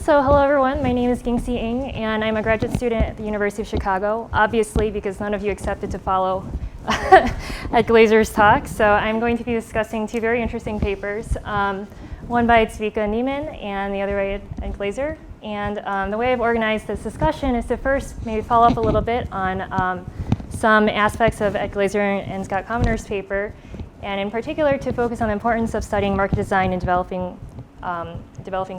So hello everyone, my name is Ging Cee Ng and I'm a graduate student at the University of Chicago, obviously because none of you accepted to follow at Glazer's talk. So I'm going to be discussing two very interesting papers, one by Zvika Niemann and the other by Ed Glazer. And the way I've organized this discussion is to first maybe follow up a little bit on some aspects of Ed Glazer and Scott Commener's paper, and in particular to focus on the importance of studying market design in developing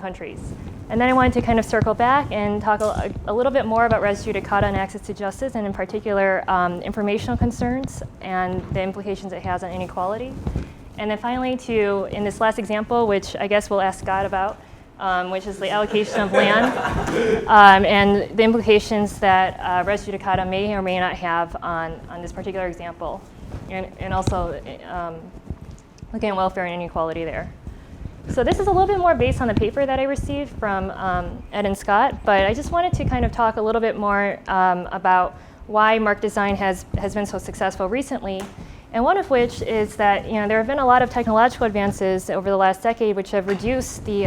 countries. And then I wanted to kind of circle back and talk a little bit more about res judicata and access to justice, and in particular informational concerns and the implications it has on inequality. And then finally in this last example, which I guess we'll ask Scott about, which is the allocation of land and the implications that res judicata may or may not have on this particular example, and also looking at welfare and inequality there. So this is a little bit more based on the paper that I received from Ed and Scott, but I just wanted to kind of talk a little bit more about why market design has been so successful recently, and one of which is that there have been a lot of technological advances over the last decade which have reduced the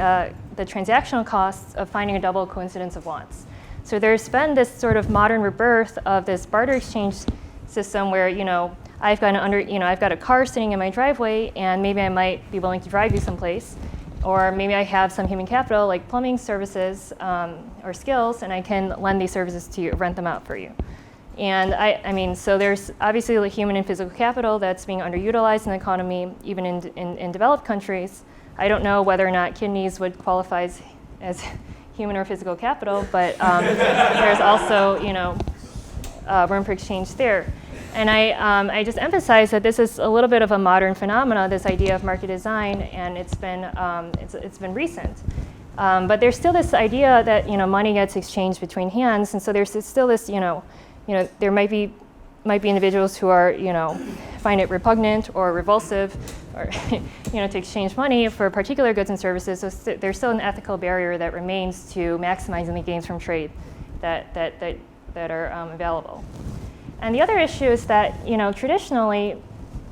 transactional costs of finding a double coincidence of wants. So there's been this sort of modern rebirth of this barter exchange system where I've got a car sitting in my driveway, and maybe I might be willing to drive you someplace, or maybe I have some human capital like plumbing services or skills, and I can lend these services to you, rent them out for you. And I mean, so there's obviously the human and physical capital that's being underutilized in the economy, even in developed countries. I don't know whether or not kidneys would qualify as human or physical capital, but there's also room for exchange there. And I just emphasize that this is a little bit of a modern phenomenon, this idea of market design, and it's been recent. But there's still this idea that money gets exchanged between hands, and so there's still this there might be individuals who are find it repugnant or revulsive, or to exchange money for particular goods and services. So there's still an ethical barrier that remains to maximizing the gains from trade that are available. And the other issue is that traditionally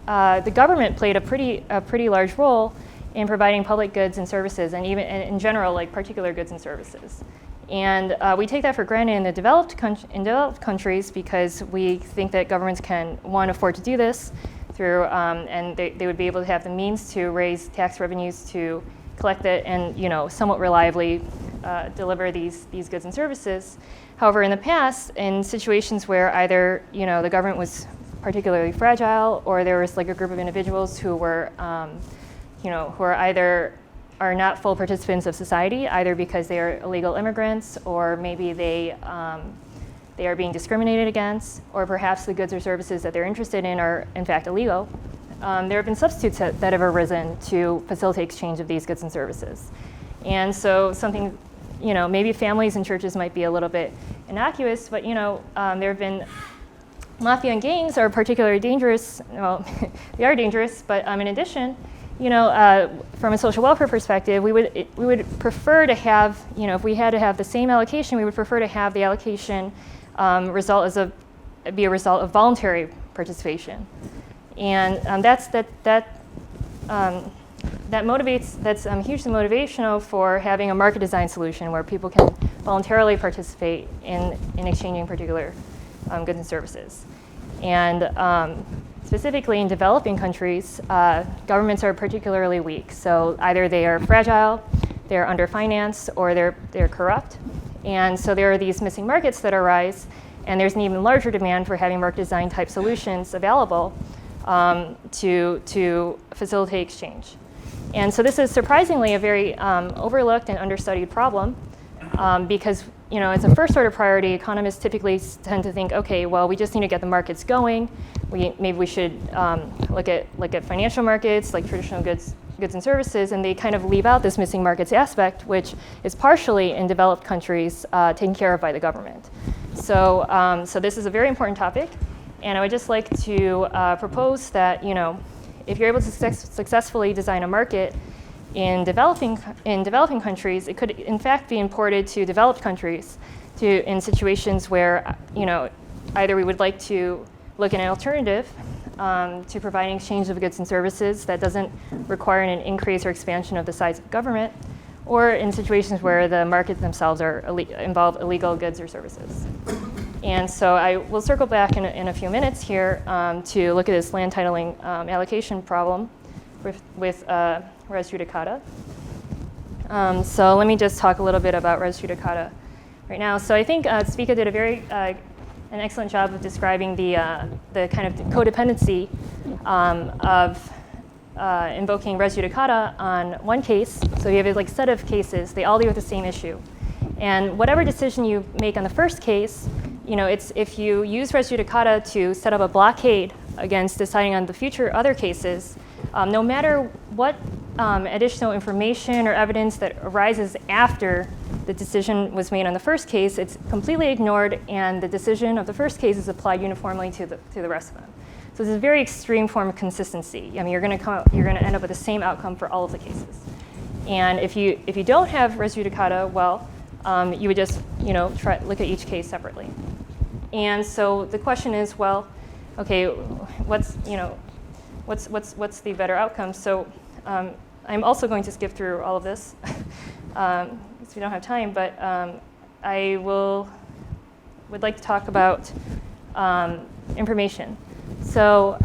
the government played a pretty large role in providing public goods and services, and even in general, like particular goods and services. And we take that for granted in developed countries because we think that governments can, one, afford to do this through, and they would be able to have the means to raise tax revenues to collect it and somewhat reliably deliver these goods and services. However, in the past, in situations where either the government was particularly fragile, or there was like a group of individuals who were who are not full participants of society, either because they are illegal immigrants, or maybe they are being discriminated against, or perhaps the goods or services that they're interested in are in fact illegal. There have been substitutes that have arisen to facilitate exchange of these goods and services. And so something, maybe families and churches might be a little bit innocuous, but there have been mafia and gangs are particularly dangerous. Well, they are dangerous, but in addition, from a social welfare perspective, we would prefer to have, if we had to have the same allocation, we would prefer to have the allocation be a result of voluntary participation, and that's hugely motivational for having a market design solution where people can voluntarily participate in exchanging particular goods and services. And specifically in developing countries, governments are particularly weak. So either they are fragile, they're underfinanced, or they're corrupt. And so there are these missing markets that arise, and there's an even larger demand for having market design type solutions available to facilitate exchange. And so this is surprisingly a very overlooked and understudied problem because it's a first order priority. Economists typically tend to think, okay, well, we just need to get the markets going. Maybe we should look at financial markets, like traditional goods and services, and they kind of leave out this missing markets aspect, which is partially in developed countries taken care of by the government. So this is a very important topic, and I would just like to propose that if you're able to successfully design a market in developing countries, it could in fact be imported to developed countries in situations where either we would like to look at an alternative to providing exchange of goods and services that doesn't require an increase or expansion of the size of government, or in situations where the markets themselves involve illegal goods or services. And so I will circle back in a few minutes here to look at this land titling allocation problem with res judicata. So let me just talk a little bit about res judicata right now. So I think Svika did an excellent job of describing the kind of codependency of invoking res judicata on one case. So you have a set of cases, they all deal with the same issue. And whatever decision you make on the first case, if you use res judicata to set up a blockade against deciding on the future other cases, no matter what additional information or evidence that arises after the decision was made on the first case, it's completely ignored, and the decision of the first case is applied uniformly to the rest of them. So this is a very extreme form of consistency. I mean, you're going to end up with the same outcome for all of the cases. And if you don't have res judicata, well, you would just look at each case separately. And so the question is, well, okay, what's the better outcome? So I'm also going to skip through all of this because we don't have time, but I would like to talk about information. So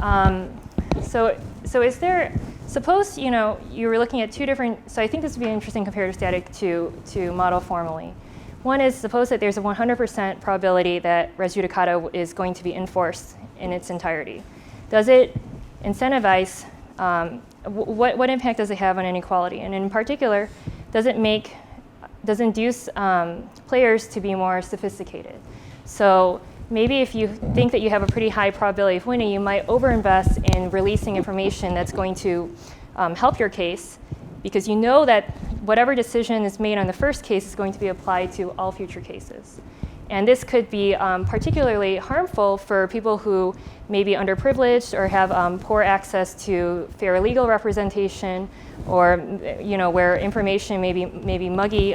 is there, suppose you were looking at two different, so I think this would be an interesting comparative static to model formally. One is, suppose that there's a 100% probability that res judicata is going to be enforced in its entirety. Does it incentivize, what impact does it have on inequality? And in particular, does it induce players to be more sophisticated? So maybe if you think that you have a pretty high probability of winning, you might overinvest in releasing information that's going to help your case, because you know that whatever decision is made on the first case is going to be applied to all future cases. And this could be particularly harmful for people who may be underprivileged or have poor access to fair legal representation, or where information may be muggy.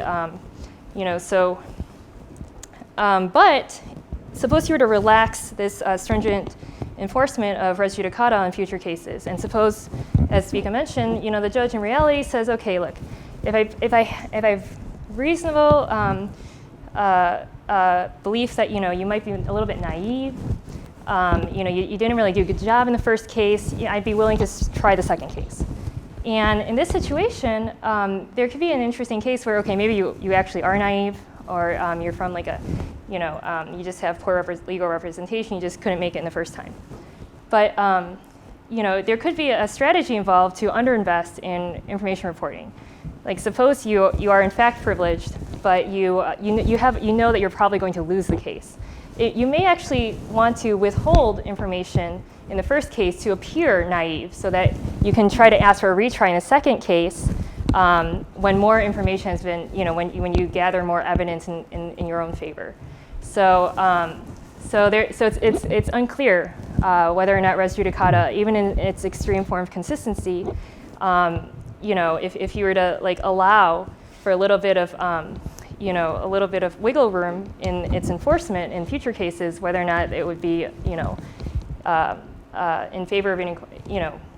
But suppose you were to relax this stringent enforcement of res judicata on future cases, and suppose, as Svika mentioned, the judge in reality says, okay, look, if I have reasonable belief that you might be a little bit naive, you didn't really do a good job in the first case, I'd be willing to try the second case. And in this situation, there could be an interesting case where, okay, maybe you actually are naive, or you're from you just have poor legal representation, you just couldn't make it in the first time. But there could be a strategy involved to underinvest in information reporting. Like, suppose you are in fact privileged, but you know that you're probably going to lose the case. You may actually want to withhold information in the first case to appear naive, so that you can try to ask for a retry in the second case when more information has been, when you gather more evidence in your own favor. So it's unclear whether or not res judicata, even in its extreme form of consistency, if you were to allow for a little bit of wiggle room in its enforcement in future cases, whether or not it would be in favor of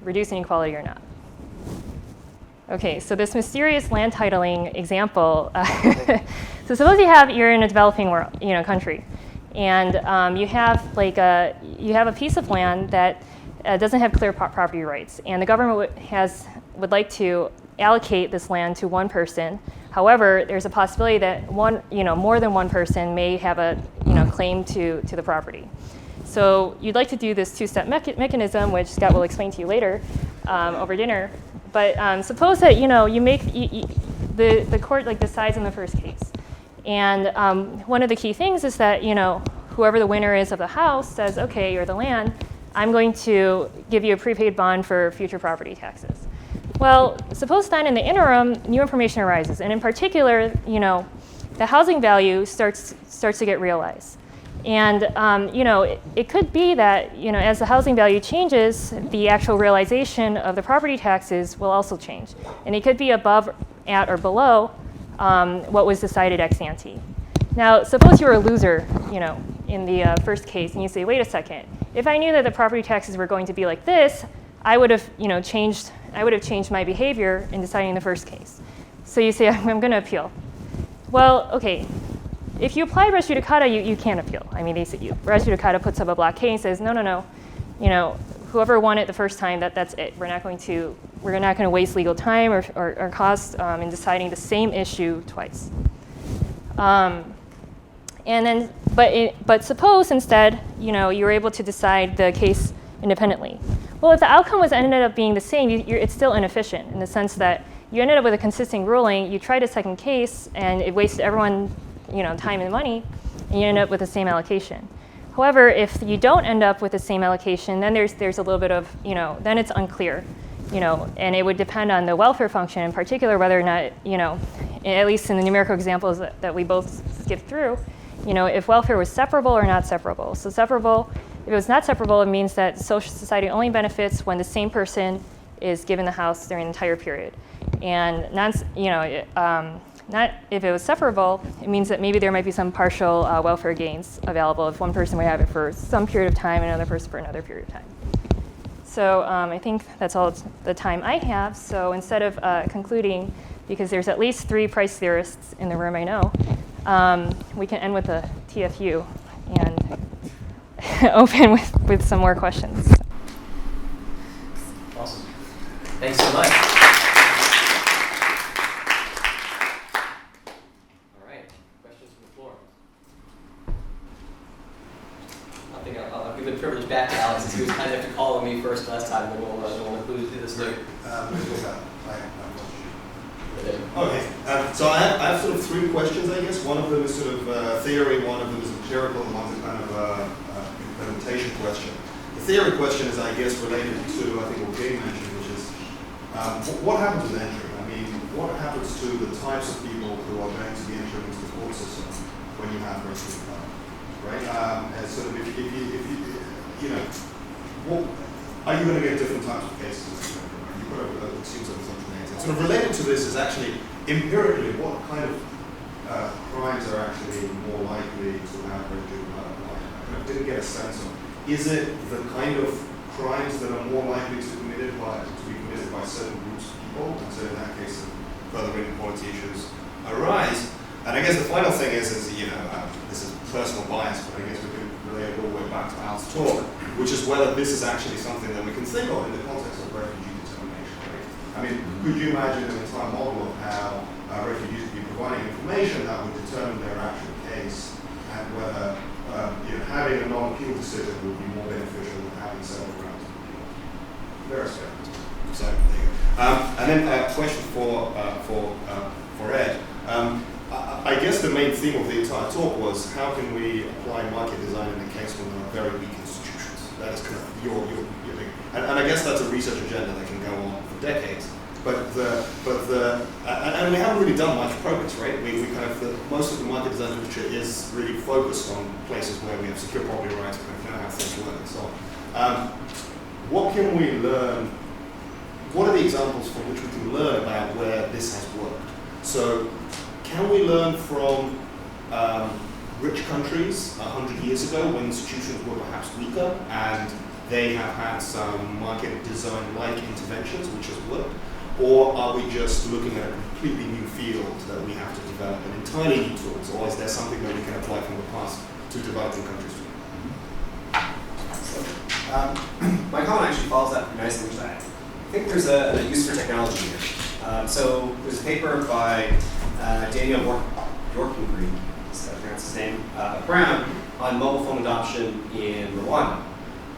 reducing inequality or not. Okay, so this mysterious land titling example. So suppose you're in a developing world, country, and you have a piece of land that doesn't have clear property rights, and the government would like to allocate this land to one person. However, there's a possibility that more than one person may have a claim to the property. So you'd like to do this two-step mechanism, which Scott will explain to you later over dinner. But suppose that you make the court decides on the first case, and one of the key things is that whoever the winner is of the house says, okay, or the land, I'm going to give you a prepaid bond for future property taxes. Well, suppose then in the interim, new information arises, and in particular, the housing value starts to get realized. And it could be that as the housing value changes, the actual realization of the property taxes will also change, and it could be above, at, or below what was decided ex ante. Now, suppose you were a loser, in the first case, and you say, wait a second, if I knew that the property taxes were going to be like this, I would have, changed my behavior in deciding the first case. So you say, I'm going to appeal. Well, OK. If you apply res judicata, you can't appeal. I mean, res judicata puts up a blockade and says, no. Whoever won it the first time, that's it. We're not going to waste legal time or cost in deciding the same issue twice. But suppose instead, you were able to decide the case independently. Well, if the outcome ended up being the same, it's still inefficient in the sense that you ended up with a consistent ruling. You tried a second case, and it wasted everyone, time and money, and you end up with the same allocation. However, if you don't end up with the same allocation, then there's a little bit of, then it's unclear, and it would depend on the welfare function, in particular whether or not, at least in the numerical examples that we both skipped through, if welfare was separable or not separable. So separable, if it was not separable, it means that social society only benefits when the same person is given the house during the entire period, and not if it was separable, it means that maybe there might be some partial welfare gains available if one person would have it for some period of time and another person for another period of time. So I think that's all the time I have. So instead of concluding, because there's at least 3 price theorists in the room I know, we can end with a TFU and open with some more questions. Awesome. Thanks so much. I'll give the privilege back to Alex, since he was kind enough to call on me first last time, and we'll include this later. Okay, so I have sort of 3 questions, I guess. One of them is sort of theory, one of them is empirical, and one's a kind of implementation question. The theory question is, I guess, related to, I think, what Ging mentioned, which is what happens with entry? I mean, what happens to the types of people who are going to be entering into the court system when you have res judicata? Right? As sort of if you what, are you going to get different types of cases? You've got to assume something amazing. Sort of related to this is actually empirically what kind of crimes are actually more likely to have res judicata. I didn't get a sense of. Is it the kind of crimes that are more likely to be committed by certain groups of people? And so in that case, further inequality issues arise. And I guess the final thing is this is personal bias, but I guess we can relate it all the way back to Al's talk, which is whether this is actually something that we can think of in the context of refugee determination. Right? I mean, could you imagine an entire model of how refugees could be providing information that would determine their actual case, and whether having a non-appeal decision would be more beneficial than having several rounds of appeal? Very fair. So there you go. And then a question for Ed. I guess the main theme of the entire talk was how can we apply market design in a case when there are very weak institutions. That is kind of your thing. And I guess that's a research agenda that can go on for decades. And we haven't really done much progress, right? We kind of most of the market design literature is really focused on places where we have secure property rights, kind of know how things work and so on. What can we learn? What are the examples from which we can learn about where this has worked? So, can we learn from rich countries 100 years ago when institutions were perhaps weaker and they have had some market design-like interventions which has worked? Or are we just looking at a completely new field that we have to develop an entirely new tools? Or is there something that we can apply from the past to developing countries? My comment actually follows that pretty nicely, which I think there's a use for technology here. So there's a paper by Daniel Bjorkengreen, is that pronounce his name, Brown, on mobile phone adoption in Rwanda.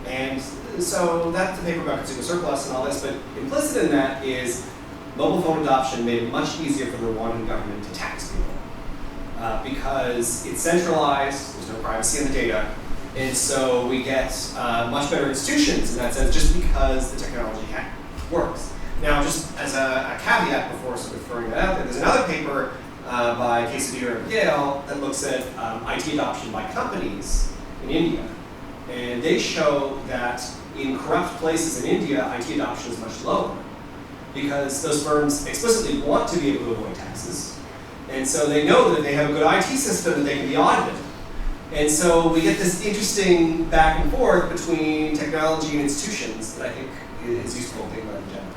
And so that's a paper about consumer surplus and all this, but implicit in that is mobile phone adoption made it much easier for the Rwandan government to tax people. Because it's centralized, there's no privacy in the data, and so we get much better institutions in that sense just because the technology works. Now, just as a caveat before sort of throwing that out there, there's another paper by Quesadilla and Yale that looks at IT adoption by companies in India. And they show that in corrupt places in India, IT adoption is much lower because those firms explicitly want to be able to avoid taxes. And so they know that they have a good IT system that they can be audited. And so we get this interesting back and forth between technology and institutions that I think is useful to think about in general.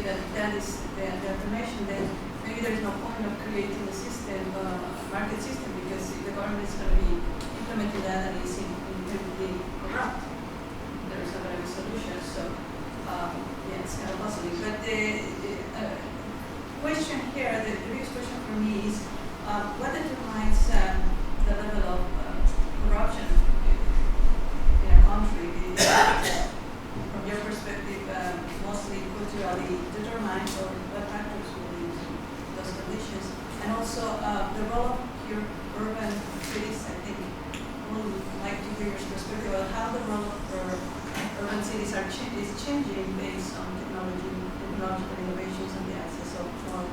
agree that that is the affirmation, then maybe there is no point of creating a system, market system, because if the government is going to be implementing that and it's incredibly corrupt, there is not going to be solutions. So, yeah, it's kind of puzzling. But the question here, the biggest question for me is, what determines the level of corruption in a country? Is it, from your perspective, mostly culturally determined, or what factors will lead to those conditions? And also, the role of your urban cities, I think, would like to hear your perspective on how the role of urban cities is changing based on technological innovations and the access of more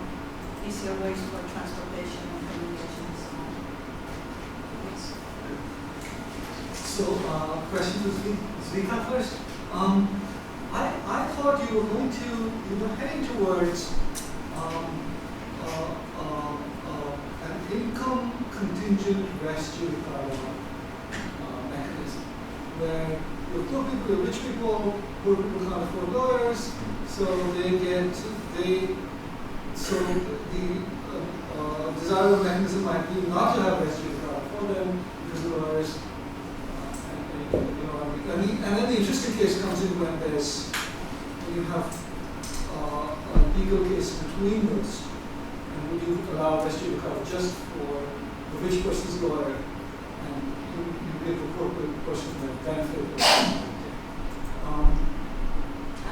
easier ways for transportation and communication and so on. Yes. So, question to Zvika first. I thought you were heading towards an income contingent rescue mechanism, where you put people, rich people, poor people can't afford lawyers, so the desirable mechanism might be not to have rescue card for them, because the lawyers, and then the interesting case comes in when you have a legal case between those, and would you allow rescue cover just for the rich person's lawyer, and you give the poor person the benefit of it.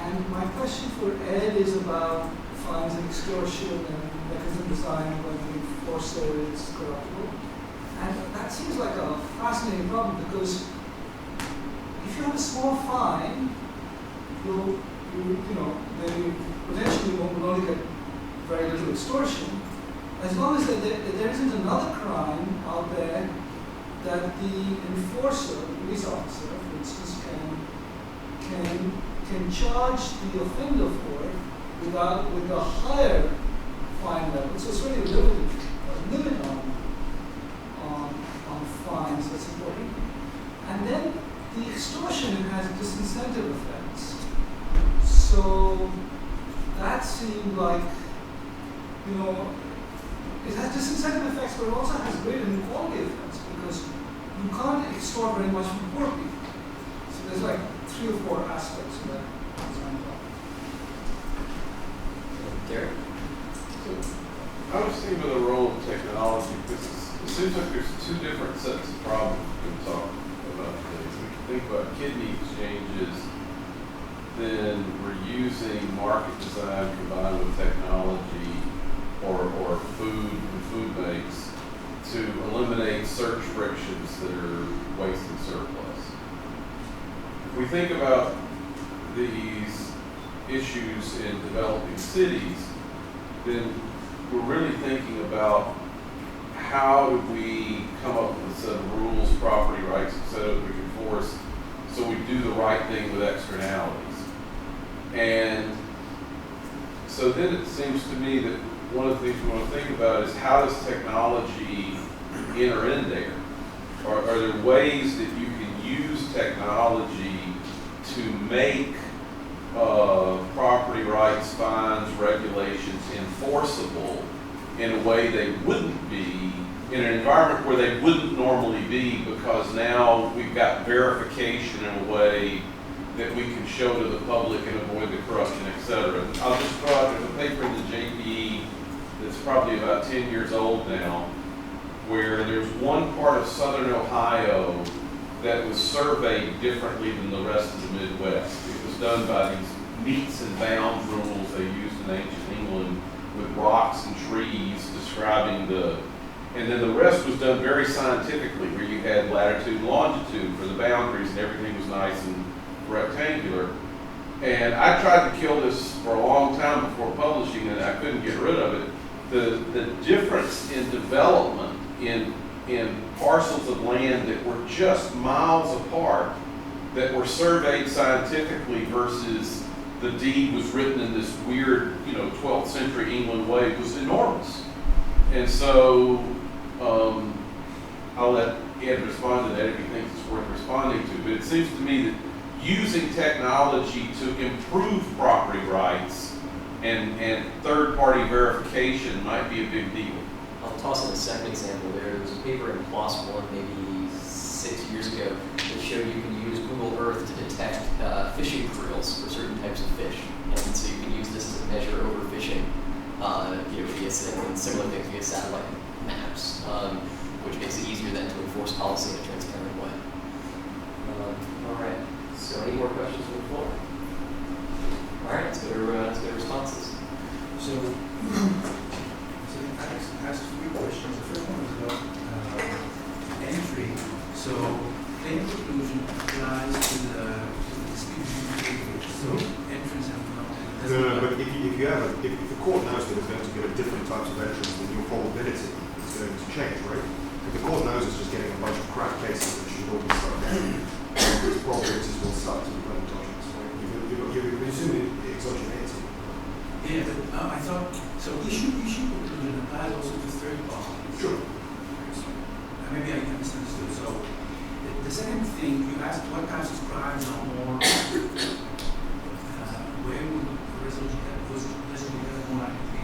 And my question for Ed is about fines and extortion and mechanism design when the enforcer is corruptible. And that seems like a fascinating problem, because if you have a small fine, maybe potentially will only get very little extortion, as long as there isn't another crime out there that the enforcer, the police officer, for instance, can charge the offender for with a higher fine level. So it's really a limit on fines that's important. And then the extortion has disincentive effects. So that seemed like, it has disincentive effects, but it also has great inequality effects, because you can't extort very much from poor people. So there's like 3 or 4 aspects of that design problem. Derek? I was thinking of the role of technology, because it seems like there's 2 different sets of problems we can talk about today. So we can think about kidney exchanges, then we're using market design combined with technology or food and food banks to eliminate search frictions that are waste and surplus. If we think about these issues in developing cities, then we're really thinking about how do we come up with a set of rules, property rights, etc. that we can enforce so we do the right thing with externalities. And so then it seems to me that one of the things we want to think about is, how does technology enter in there? Are there ways that you can use technology to make property rights, fines, regulations enforceable in a way they wouldn't be, in an environment where they wouldn't normally be, because now we've got verification in a way that we can show to the public and avoid the corruption, et cetera. I'll just throw out, there's a paper in the JPE that's probably about 10 years old now, where there's one part of southern Ohio that was surveyed differently than the rest of the Midwest. It was done by these meets and bounds rules they used in ancient England, with rocks and trees describing and then the rest was done very scientifically, where you had latitude and longitude for the boundaries, and everything was nice and rectangular. And I tried to kill this for a long time before publishing it, and I couldn't get rid of it. The difference in development in parcels of land that were just miles apart, that were surveyed scientifically, versus the deed was written in this weird, 12th century England way, was enormous. And so I'll let Ed respond to that if he thinks it's worth responding to. But it seems to me that using technology to improve property rights and and third-party verification might be a big deal. I'll toss in a second example there. There was a paper in PLOS One maybe 6 years ago that showed you can use Google Earth to detect fishing crewels for certain types of fish. And so you can use this to measure overfishing, and similar things via satellite maps, which makes it easier then to enforce policy in a transparent way. All right, so any more questions from the floor? All right, let's go to responses. So I asked three questions. The first one was about entry. So claim preclusion applies to the distribution behavior. So entrance and No, but if the court knows that it's going to get a different types of entrance, then your probability is going to change, right? If the court knows it's just getting a bunch of crap cases that should all be struck down, its probabilities will start to become judgments, right? You're assuming exogeneity. yeah, but I thought so. Issue preclusion applies also to third parties. Sure. Maybe I misunderstood. So the second thing you asked, what types of crimes are more where would resolution more likely be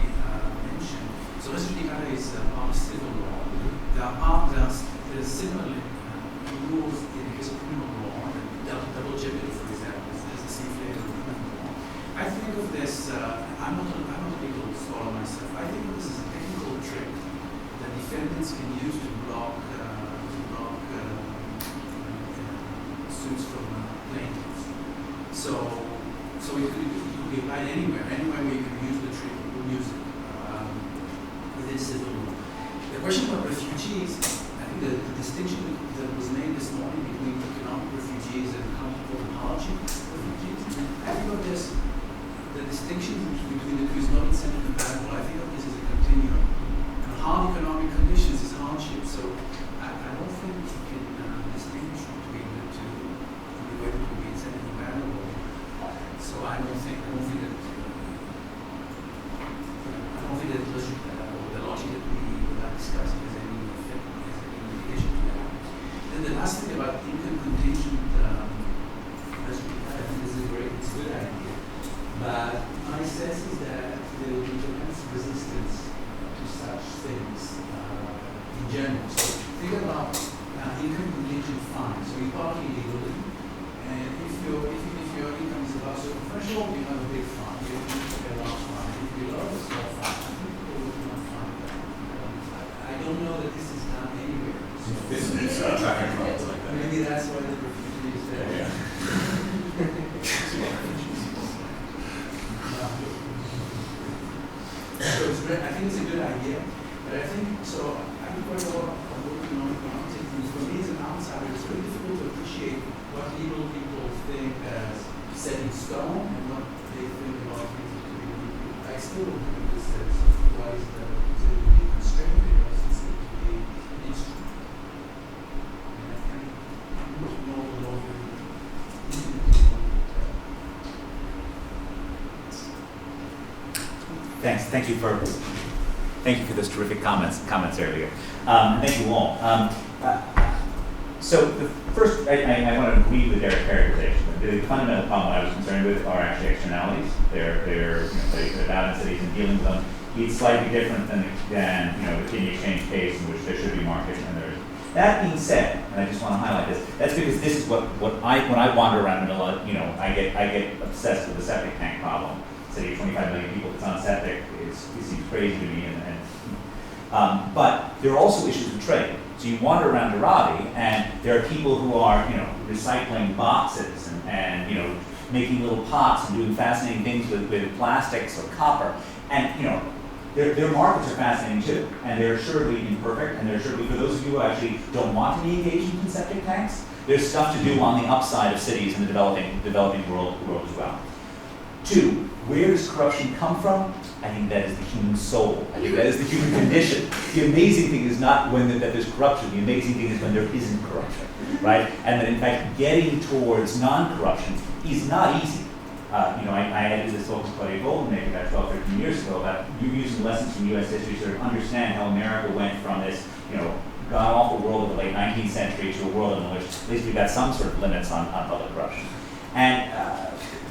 mentioned? So resolution is part of civil law. There's similar rules in the case of criminal law, and double jeopardy, for example, is the same flavor of criminal law. I think of this. I'm not a legal scholar myself. I think of this as a technical trick that defendants can use to block suits from plaintiffs. So it could be applied anywhere where you can use the trick, you can use it within civil law. The question about refugees, I think the distinction that was made this morning between economic refugees and counterfeit hardship refugees, I think of this, the distinction between the two is not incentive compatible. I think of this as a continuum. And hard economic conditions is hardship, so I don't think you can distinguish between the two in the way that would be incentive compatible. So I don't think that the logic that we were discussing has any effect, has any indication to that. Then the last thing about income contingent, I think this is it's a good idea. But my sense is that there will be tremendous resistance to such things in general. So think about income contingent funds. So you park illegally, and if your income is above a certain threshold, you have a big fund. You have to pay a large fund. If you below a small fund, I think people will not fund that. I don't know that this is done anywhere. So It's traffic funds like that. maybe that's why the refugee is there. Yeah. So it's great. I think it's a good idea, but I think so. I'm quite a lot of working on economics things. For me, as an outsider, it's very difficult to appreciate what legal people think as set in stone and what they think about things that could be legal. I still don't have a good sense of what is the constraint because it's to be an instrument. And I think most know the law very easily. Thanks. Thank you for those terrific comments earlier. Thank you all. So the first, I want to agree with Derek's characterization. The fundamental problem I was concerned with are actually externalities. They're about in cities and dealing with them. It's slightly different than the kidney exchange case in which there should be markets and there is. That being said, and I just want to highlight this, that's because this is when I wander around Manila, I get obsessed with the septic tank problem. City of 25 million people that's on septic, it seems crazy to me. But there are also issues of trade. So you wander around Dharavi, and there are people who are, recycling boxes and making little pots and doing fascinating things with plastics or copper. And their markets are fascinating too, and they're assuredly imperfect. And they're assuredly, for those of you who actually don't want to be engaged in septic tanks, there's stuff to do on the upside of cities in the developing world as well. Two, where does corruption come from? I think that is the human soul. I think that is the human condition. The amazing thing is not that there's corruption. The amazing thing is when there isn't corruption, right? And that in fact, getting towards non-corruption is not easy. I edited this book with Claudia Goldenmaker about 12, 13 years ago about using lessons from U.S. history to sort of understand how America went from this, god-awful world of the late 19th century to a world in which at least we've got some sort of limits on public corruption. And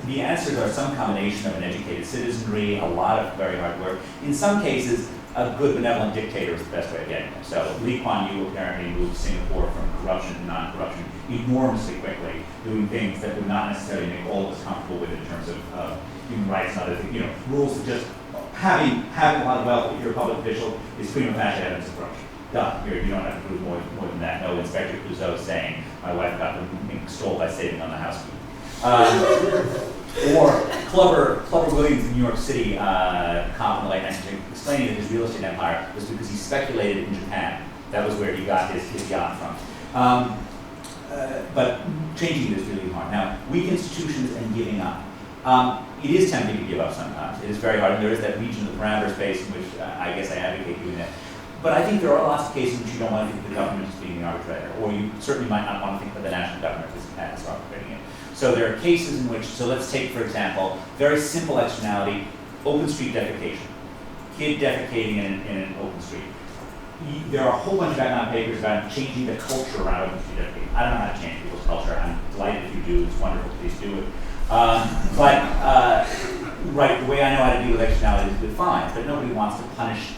the answers are some combination of an educated citizenry, a lot of very hard work. In some cases, a good benevolent dictator is the best way of getting there. So Lee Kuan Yew apparently moved Singapore from corruption to non-corruption enormously quickly, doing things that would not necessarily make all of us comfortable with in terms of human rights and other things. You know, rules of just having a lot of wealth if you're a public official is prima facie evidence of corruption. Done. You don't have to prove more than that. No Inspector Clouseau saying my wife got the mink stole by saving on the house food. Or Clover Williams in New York City, cop in the late 19th, explaining that his real estate empire was because he speculated in Japan. That was where he got his yacht from. But changing this really hard. Now, weak institutions and giving up. It is tempting to give up sometimes. It is very hard, and there is that region of the parameter space in which I guess I advocate doing that. But I think there are lots of cases in which you don't want to think of the government as being the arbitrator, or you certainly might not want to think of the national government as arbitrating it. So there are cases in which, so let's take, for example, very simple externality, open street defecation. Kid defecating in an open street. There are a whole bunch of economic papers about changing the culture around open street defecation. I don't know how to change people's culture. I'm delighted if you do. It's wonderful. Please do it. Right, the way I know how to deal with externality is with fines, but nobody wants to punish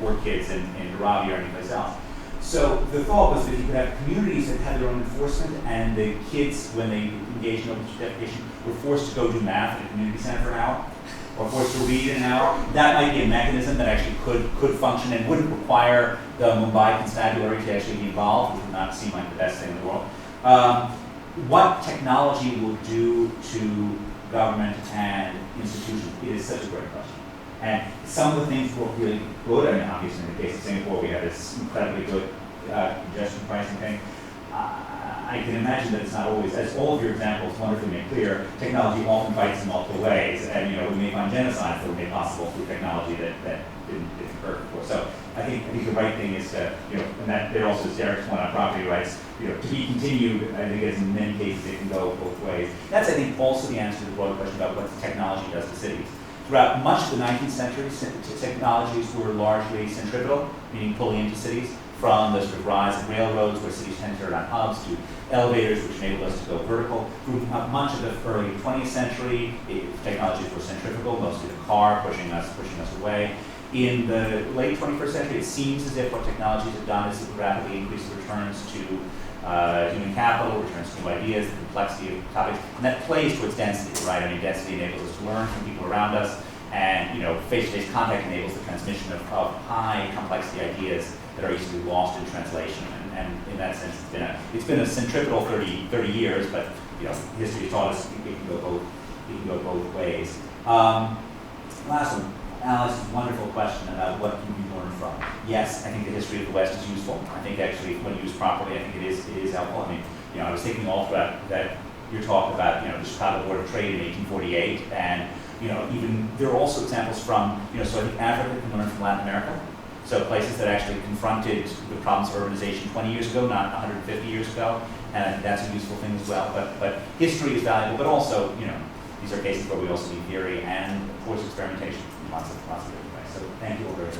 poor kids in Dharavi or anyplace else. So the thought was that you could have communities that had their own enforcement, and the kids, when they engaged in open street defecation, were forced to go do math at a community center for an hour, or forced to read in an hour. That might be a mechanism that actually could function and wouldn't require the Mumbai constabulary to actually be involved, which would not seem like the best thing in the world. What technology will do to government and institutions is such a great question. And some of the things work really good. I mean, obviously in the case of Singapore, we have this incredibly good congestion pricing thing. I can imagine that it's not always, as all of your examples wonderfully make clear, technology often fights in multiple ways. And we may find genocides that were made possible through technology that didn't occur before. So I think the right thing is to, and that there also is Derek's point on property rights, to be continued. I think as in many cases it can go both ways. That's, I think, also the answer to the broad question about what the technology does to cities. Throughout much of the 19th century, technologies were largely centripetal, meaning pulling into cities, from the sort of rise of railroads, where cities centered on hubs, to elevators, which enabled us to go vertical. Through much of the early 20th century, technologies were centrifugal, mostly the car pushing us away. In the late 21st century, it seems as if what technologies have done is rapidly increase the returns to human capital, returns to new ideas, the complexity of topics, and that plays towards density, right? I mean, density enables us to learn from people around us, and face-to-face contact enables the transmission of high complexity ideas that are easily lost in translation. And in that sense, it's been a centripetal 30 years, but history has taught us it can go both ways. Last one. Alice's wonderful question about what can we learn from. Yes, I think the history of the West is useful. I think actually, when used properly, I think it is helpful. I mean, I was thinking all throughout that your talk about the Chicago Board of Trade in 1848, and even there are also examples from so I think Africa can learn from Latin America. So places that actually confronted the problems of urbanization 20 years ago, not 150 years ago, and I think that's a useful thing as well. But history is valuable, but also these are cases where we also need theory and of course experimentation. Lots of different ways. So thank you all very much.